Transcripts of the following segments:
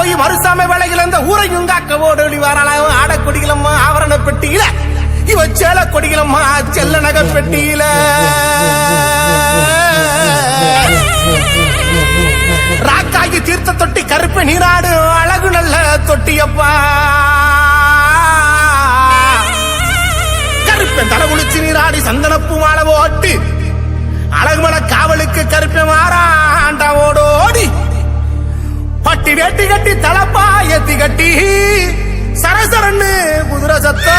போய் மறுசாம வேலையில் அந்த ஊரையும் காக்க ஓடோடி வாராளாம் ஆட கொடிகளம்மா ஆவரண பெட்டியில இவ சேல கொடிகளம்மா செல்ல நகை பெட்டியில ராக்காகி தீர்த்த தொட்டி கருப்பு நீராடு அழகு நல்ல தொட்டியப்பா கருப்பன் தலை குளிச்சு நீராடி சந்தனப்பு மாலை ஓட்டு அழகுமல காவலுக்கு கருப்பை மாறாண்டா ஓடோடி பட்டி வேட்டி கட்டி தலப்பா ஏத்தி கட்டி சரசரன்னு குதிரை சத்தா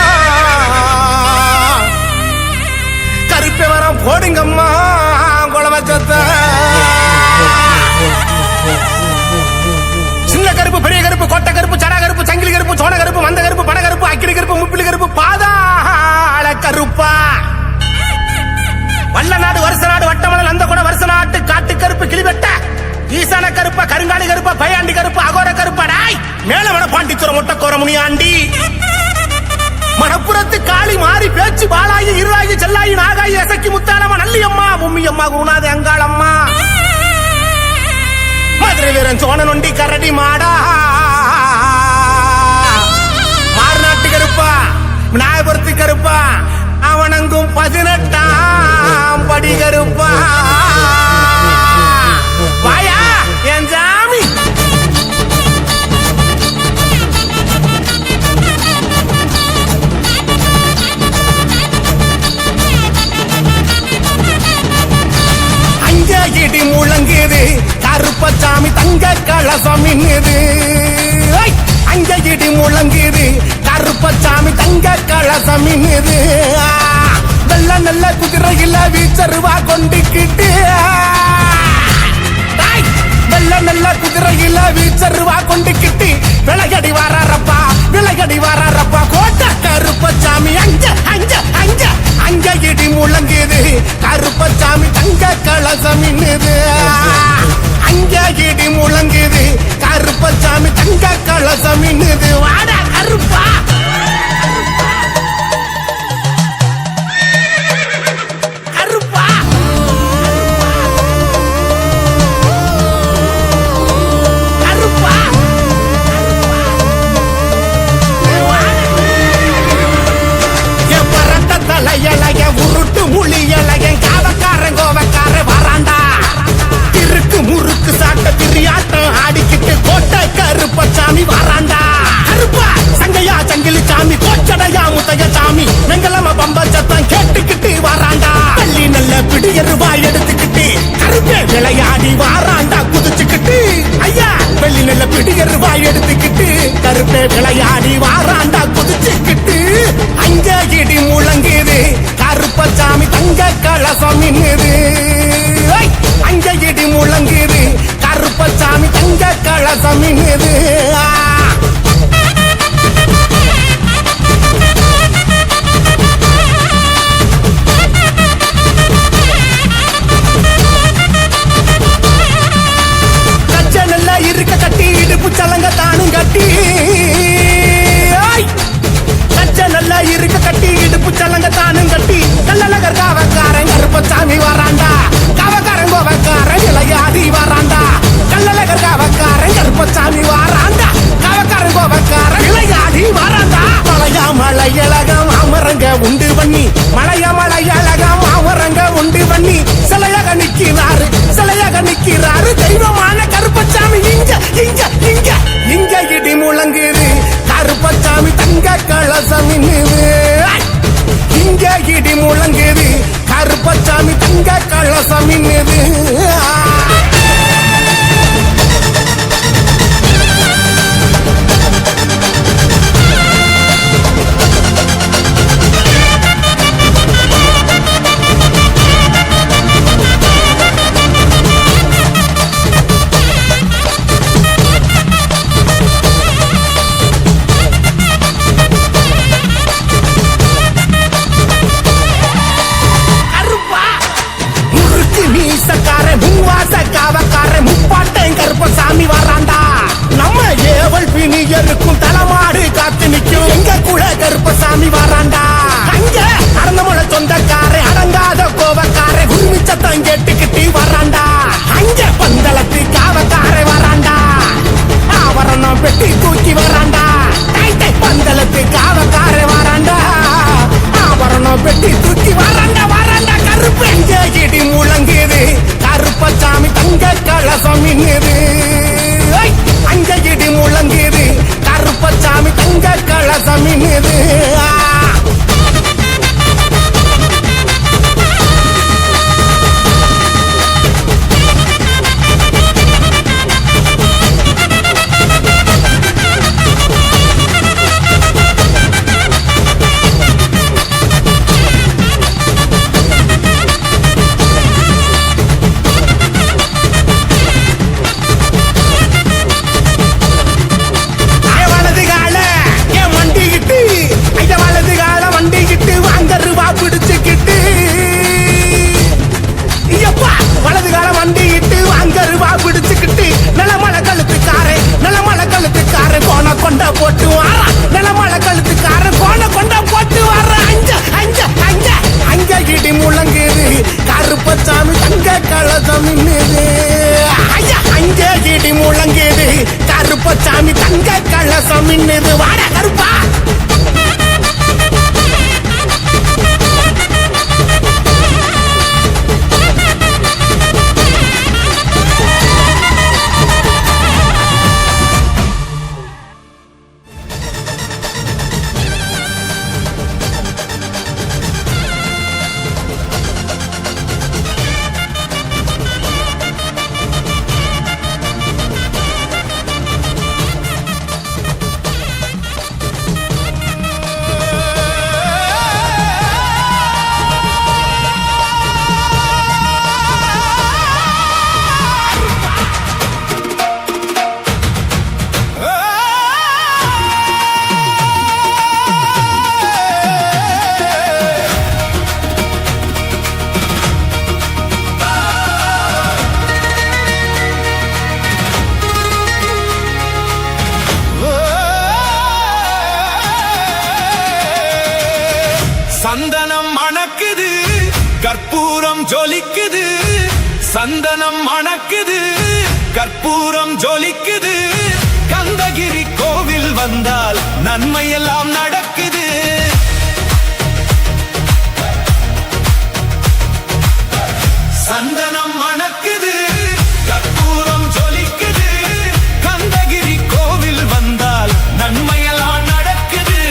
கருப்பை மரம் போடுங்கம்மா குழவ சத்த சின்ன கருப்பு பெரிய கருப்பு கொட்டை கருப்பு சடா கருப்பு சங்கிலி கருப்பு சோன கருப்பு மந்த கருப்பு பட கருப்பு அக்கிரி கருப்பு முப்பிலி கருப்பு பாதாள கருப்பா வல்ல நாடு வருஷ நாடு வட்டமலை அந்த கூட வருஷ நாட்டு காட்டு கருப்பு கிளிவெட்ட ஈசான கருப்பா கருங்காலி கருப்பா பையாண்டி கருப்பு அகோர கருப்பாடாய் மேலவன பாண்டித்துறை முட்டக்கோர முனியாண்டி மணப்புறத்து காளி மாறி பேச்சு பாலாயி இருளாயி செல்லாயி நாகாயி எசக்கி முத்தாளம்மா நல்லியம்மா பொம்மியம்மா குருநாத அங்காளம்மா மதுரை வீரன் சோழ நொண்டி கரடி மாடா மாறுநாட்டு கருப்பா விநாயகபுரத்து கருப்பா அவனங்கும் 18ஆம் படி கருப்பா வாயா என் சாமி அங்க இடி முழங்குது கருப்பசாமி தங்க கலசம் மின்னுது அங்க இடி முழங்குது கருப்பசாமி தங்க கலசம் மின்னுது வெள்ள நல்ல குதிரையில வீச்சருவா கொண்டுக்கிட்டு வெள்ள நல்ல குதிரையில வீச்சருவா கொண்டுக்கிட்டு விளையாடி வாரப்பா கோட்டை கருப்பசாமி அங்க அங்க அங்க அங்க இடி முழங்குது கருப்பசாமி தங்க கலசம் மின்னுது அங்க இடி முழங்குது கருப்பசாமி தங்க கலசம் மின்னுது வாடா கருப்பா உருட்டு முழியலையன் காவக்காரன் கோவக்கார வராண்டா திருக்கு முறுக்கு சாட்ட திரியாட்டம் ஆடிக்கிட்டு கோட்டை கருப்பசாமி வராண்டா கருப்பா சங்கையா சங்கிலி சாமி கோச்சடையா முத்தைய சாமி வெங்கலம பம்ப சத்தம் கேட்டுக்கிட்டு வராண்டா பள்ளி நல்ல பிடியருவா எடுத்துக்கிட்டு கருப்பே விளையாடி வாராண்டா குதிச்சுக்கிட்டு ஐயா வெள்ளி நல்ல பிடியருவா எடுத்துக்கிட்டு கருப்பே விளையாடி வாராண்டா குதிச்சுக்கிட்டு அங்க இடி முழங்குது கருப்பசாமி தங்க கலசம் மின்னுது அங்க இடி முழங்குது கருப்பசாமி தங்க கலசம் மின்னுது கச்ச நல்லா இருக்க கட்டி இடுப்பு சலங்க தானும் கட்டி நல்லா இருக்க கட்டி இடுப்பு சலங்க தானும் கட்டி நல்லநகர் காவக்காரன் கருப்பசாமி வராண்டா காவக்காரன் கோவக்காரன் விளையாடி வராண்டா கல்லழகர் காவக்காரன் கருப்பசாமி கருப்பச்சாமி தங்க கலசம் மின்னுது வாட கருப்பா. சந்தனம் மணக்குது, கற்பூரம் ஜொலிக்குது. சந்தனம் மணக்குது, கற்பூரம் ஜொலிக்குது. கந்தகிரி கோவில் வந்தால் நன்மையெல்லாம் நடக்குது. சந்தனம் மணக்குது, கற்பூரம் ஜொலிக்குது. கந்தகிரி கோவில் வந்தால் நன்மையெல்லாம் நடக்குது.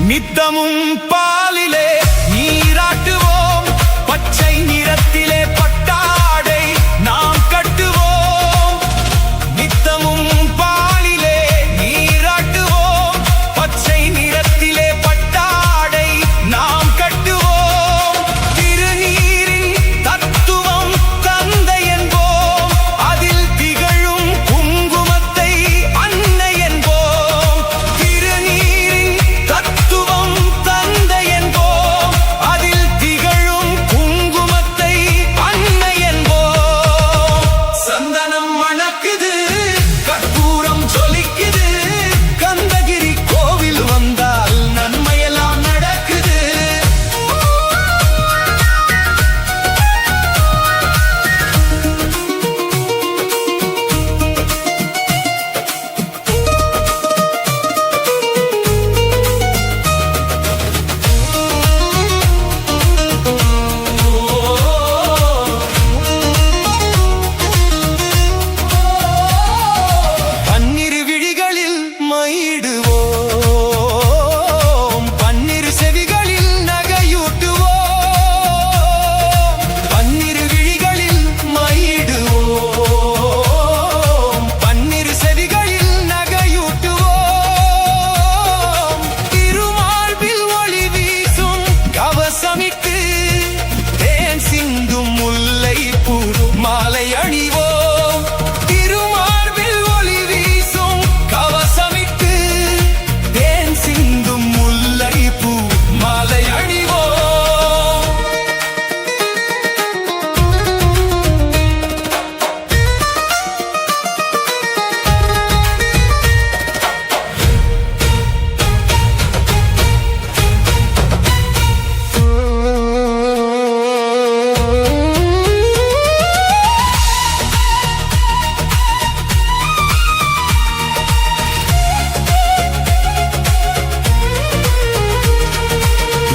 நித்தமும் பாலிலே நீராட்டுவோம், பச்சை நிறத்திலே பட்டாடை நாம் கட்டுவோம். நித்தமும் பாலிலே நீராட்டுவோம், பச்சை நிறத்திலே பட்டாடை நாம் கட்டுவோம். திருநீரின் தத்துவம் தந்தை என்போம், அதில் திகழும் குங்குமத்தை அன்னை என்போம். திருநீரின் தத்துவம் தந்தை என்போம், அதில் திகழும் குங்குமத்தை அன்னை என்போம். சந்தனம் மணக்குது, கற்பூரம் ஜொலிக்குது. கந்தகிரி கோவில் வந்தால் நன்மையெல்லாம் நடக்குது. பன்னிரு விழிகளில் மையிடுவோம், பன்னிரு செவிகளில் நகையூட்டுவோம். பன்னிரு விழிகளில் மையிடுவோம், பன்னிரு செவிகளில் நகையூட்டுவோம். திருமார்பில் ஒளி வீசும் கவசமிட்டு தேன் சிந்தும் முல்லை பூ மாலை அணிவோம். திருமார்பில் ஒளி வீசும் கவசமிட்டு தேன் சிந்தும் முல்லை பூ மாலை அணிவோம்.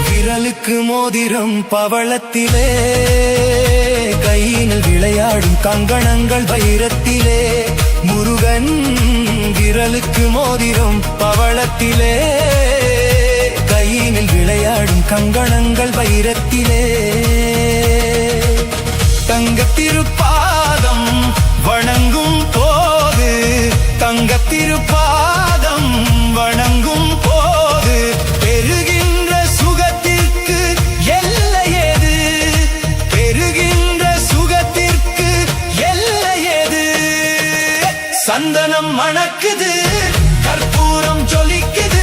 விரலுக்கு மோதிரம் பவளத்திலே, கையினில் விளையாடும் கங்கணங்கள் வைரத்திலே. முருகன் விரலுக்கு மோதிரம் பவளத்திலே, கையினில் விளையாடும் கங்கணங்கள் வைரத்திலே. தங்கத் திருப்பாதம் வணங்கும் போது, தங்கத் திருப்பாதம் வணங்கும் போது பெறுகின்ற சுகத்திற்கு எல்லை ஏது? பெறுகின்ற சுகத்திற்கு எல்லை ஏது? சந்தனம் மணக்குது, கற்பூரம் ஜொலிக்குது.